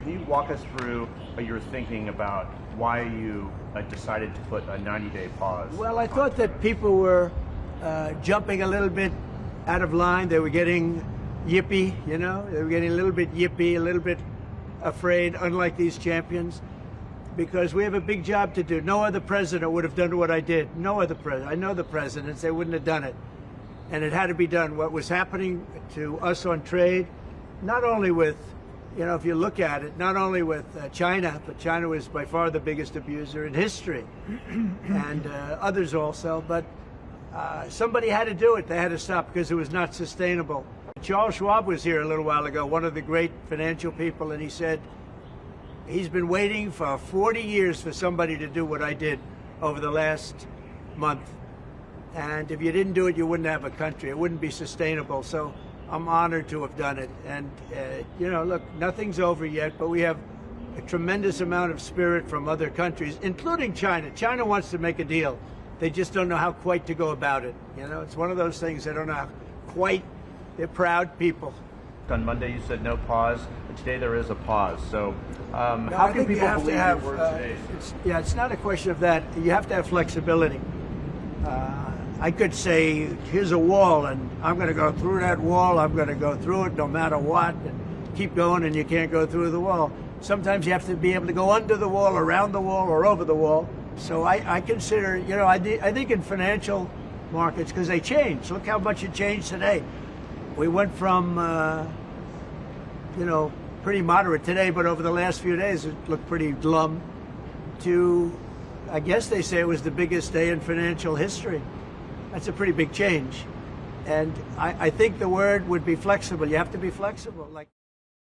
Can you walk us through your thinking about why you decided to put a 90-day pause? Well, I thought that people were jumping a little bit out of line. They were getting yippy, you know? They were getting a little bit yippy, a little bit afraid, unlike these champions, because we have a big job to do. No other president would have done what I did. No other president. I know the presidents, they wouldn't have done it. And it had to be done. What was happening to us on trade, not only with, you know, if you look at it, not only with China, but China was by far the biggest abuser in history, and others also, but somebody had to do it. They had to stop because it was not sustainable. Charles Schwab was here a little while ago, one of the great financial people, and he said he's been waiting for 40 years for somebody to do what I did over the last month. And if you didn't do it, you wouldn't have a country. It wouldn't be sustainable. So I'm honored to have done it. And, you know, look, nothing's over yet, but we have a tremendous amount of spirit from other countries, including China. China wants to make a deal. They just don't know how quite to go about it. You know, it's one of those things they don't know how quite. They're proud people. On Monday you said no pause, but today there is a pause. So No, how I can think you people have to believe have, your word today? it's not a question of that. You have to have flexibility. I could say, here's a wall, and I'm going to go through that wall. I'm going to go through it no matter what, and keep going, and you can't go through the wall. Sometimes you have to be able to go under the wall, around the wall, or over the wall. So I consider, you know, I think in financial markets, because they change. Look how much it changed today. We went from, you know, pretty moderate today, but over the last few days it looked pretty glum, to, I guess they say it was the biggest day in financial history. That's a pretty big change. And I think the word would be flexible. You have to be flexible. Like.